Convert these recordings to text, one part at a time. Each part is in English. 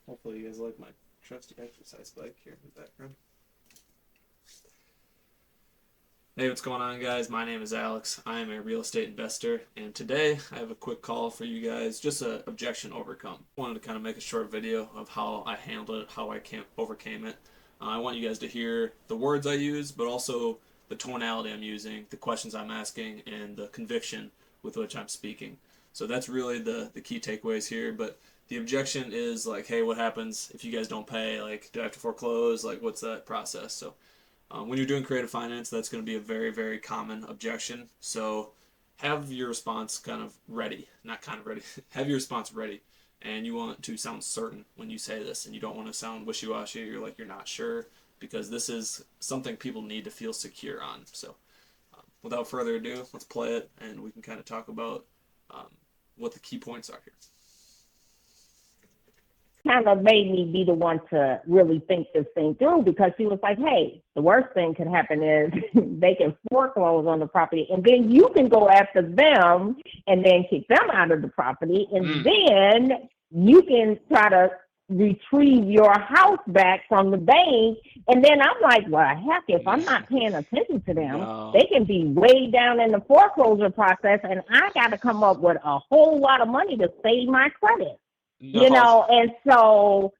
Hopefully you guys like my trusty exercise bike here in the background. Hey, what's going on, guys? My name is Alex. I am a real estate investor, and today I have a quick call for you guys, just an objection overcome. I wanted to kind of make a short video of how I handled it, how I overcame it. I want you guys to hear the words I use, but also the tonality I'm using, the questions I'm asking, and the conviction with which I'm speaking. So that's really the key takeaways here. But the objection is like, hey, what happens if you guys don't pay? Like, do I have to foreclose? Like, what's that process? So when you're doing creative finance, that's going to be a very, very common objection. So have your response kind of ready, not kind of ready, have your response ready. And you want to sound certain when you say this, and you don't want to sound wishy washy. You're like, you're not sure, because this is something people need to feel secure on. So without further ado, let's play it, and we can kind of talk about um, what the key points are here. Kind of made me be the one to really think this thing through, because she was like, hey, the worst thing could happen is they can foreclose on the property, and then you can go after them and then kick them out of the property, and then you can try to retrieve your house back from the bank. And then I'm like, well, heck, if I'm not paying attention to them, No. they can be way down in the foreclosure process, and I got to come up with a whole lot of money to save my credit. No, And so,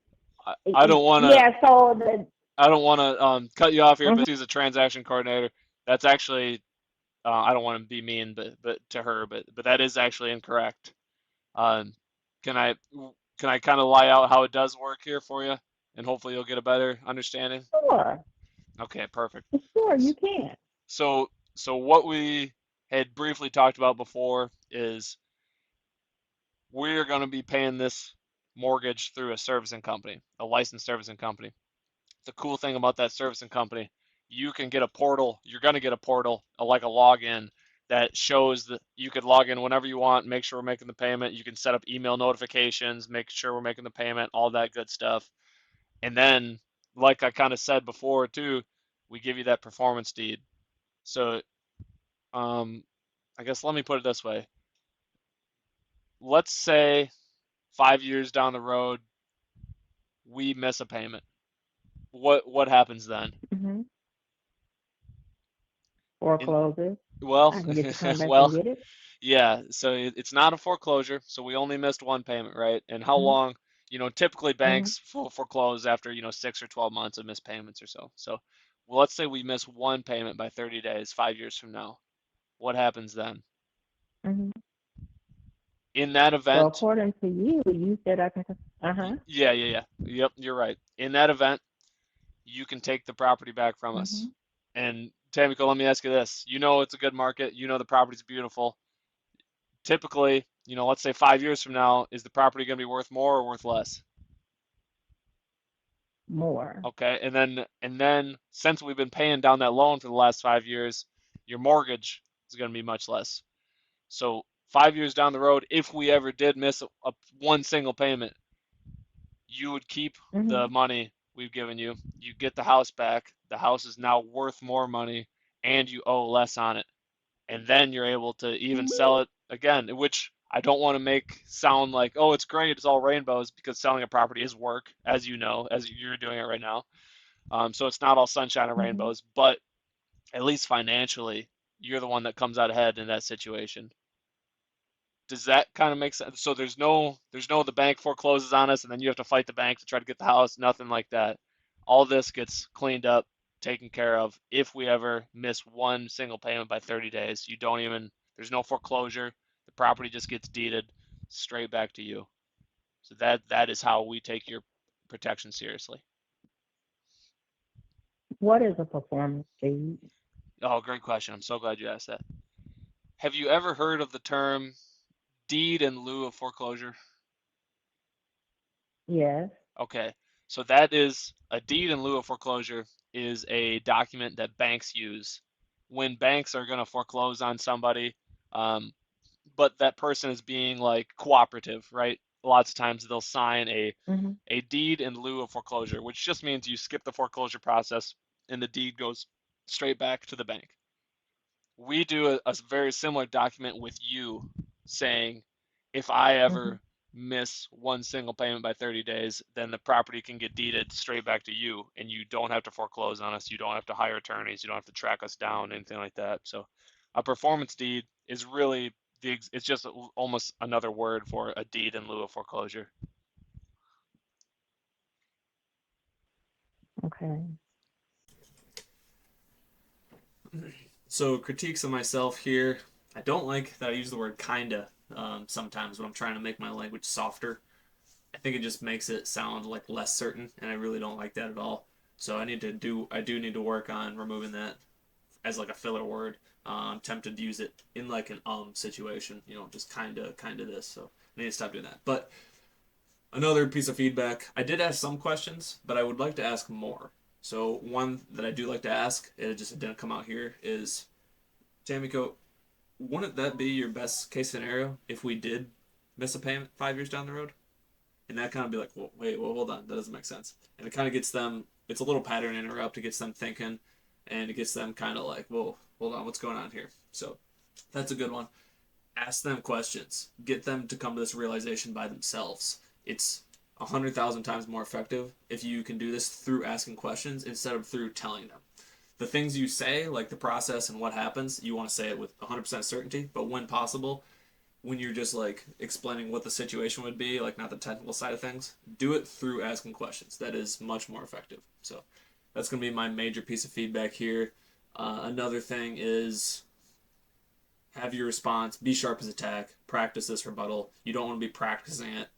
I don't want to. yeah, so I don't want to cut you off here, but she's a transaction coordinator. That's actually I don't want to be mean, but to her, but that is actually incorrect. Um, can I can I kind of lay out how it does work here for you, and hopefully you'll get a better understanding? sure, Okay, perfect. sure, you can. So so what we had briefly talked about before is we're going to be paying this mortgage through a servicing company, a licensed servicing company. The cool thing about that servicing company, you can get a portal. You're going to get a portal, like a login that shows that you could log in whenever you want, make sure we're making the payment. You can set up email notifications, make sure we're making the payment, all that good stuff. And then, like I kind of said before too, we give you that performance deed. So, um, I guess let me put it this way. Let's say 5 years down the road, we miss a payment. What happens then? Mm-hmm. In Foreclosures. well, I can get to come back and well, get it. yeah, so it's not a foreclosure, so we only missed one payment, right? And how Mm-hmm. long, typically Mm-hmm. banks foreclose after, 6 or 12 months of missed payments or so. So, well, let's say we miss one payment by 30 days, 5 years from now. What happens then? Mm-hmm. In that Well, event, according to you, you said I can. Uh huh. yeah, yeah, yeah. Yep, you're right. In that event, you can take the property back from us. Mm-hmm. And Tamiko, let me ask you this. You know it's a good market, the property's beautiful. Typically, let's say 5 years from now, is the property going to be worth more or worth less? More. Okay, and then since we've been paying down that loan for the last 5 years, your mortgage is going to be much less. So 5 years down the road, if we ever did miss one single payment, you would keep Mm-hmm. the money we've given you. You get the house back. The house is now worth more money, and you owe less on it. And then you're able to even sell it again, which I don't want to make sound like, oh, it's great, it's all rainbows, because selling a property is work, as you know, as you're doing it right now. So it's not all sunshine and Mm-hmm. rainbows, but at least financially, you're the one that comes out ahead in that situation. Does that kind of make sense? So there's no the bank forecloses on us and then you have to fight the bank to try to get the house, nothing like that. All this gets cleaned up, taken care of. If we ever miss one single payment by 30 days, there's no foreclosure. The property just gets deeded straight back to you. So that is how we take your protection seriously. What is a performance fee? Oh, great question. I'm so glad you asked that. Have you ever heard of the term deed in lieu of foreclosure? Yes. Okay, so that is a deed in lieu of foreclosure is a document that banks use when banks are going to foreclose on somebody, um, but that person is being like cooperative, right? Lots of times they'll sign Mm-hmm. a deed in lieu of foreclosure, which just means you skip the foreclosure process and the deed goes straight back to the bank. We do a very similar document with you saying, if I Mm-hmm. ever miss one single payment by 30 days, then the property can get deeded straight back to you, and you don't have to foreclose on us. You don't have to hire attorneys. You don't have to track us down, anything like that. So a performance deed is really it's just almost another word for a deed in lieu of foreclosure. Okay. So critiques of myself here. I don't like that I use the word kinda sometimes when I'm trying to make my language softer. I think it just makes it sound like less certain, and I really don't like that at all. So I do need to work on removing that as like a filler word. I'm tempted to use it in like an situation, just kinda this. So I need to stop doing that. But another piece of feedback, I did ask some questions, but I would like to ask more. So one that I do like to ask, it didn't come out here, is Tamiko, wouldn't that be your best case scenario if we did miss a payment 5 years down the road? And that kind of be like, well, wait, well, hold on, that doesn't make sense. And it kind of gets them, it's a little pattern interrupt. It gets them thinking, and it gets them kind of like, whoa, hold on, what's going on here? So that's a good one. Ask them questions. Get them to come to this realization by themselves. It's 100,000 times more effective if you can do this through asking questions instead of through telling them. The things you say, like the process and what happens, you want to say it with 100% certainty, but when possible, when you're just like explaining what the situation would be, like not the technical side of things, do it through asking questions. That is much more effective. So that's going to be my major piece of feedback here. Another thing is have your response be sharp as attack. Practice this rebuttal. You don't want to be practicing it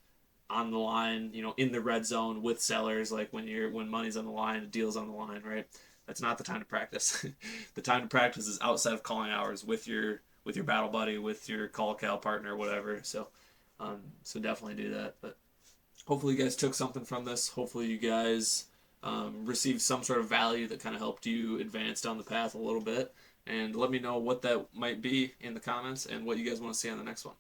on the line, in the red zone with sellers, like when money's on the line, the deal's on the line, right? That's not the time to practice. The time to practice is outside of calling hours with your battle buddy, with your call cal partner, whatever. So definitely do that. But hopefully you guys took something from this. Hopefully you guys received some sort of value that kind of helped you advance down the path a little bit. And let me know what that might be in the comments and what you guys want to see on the next one.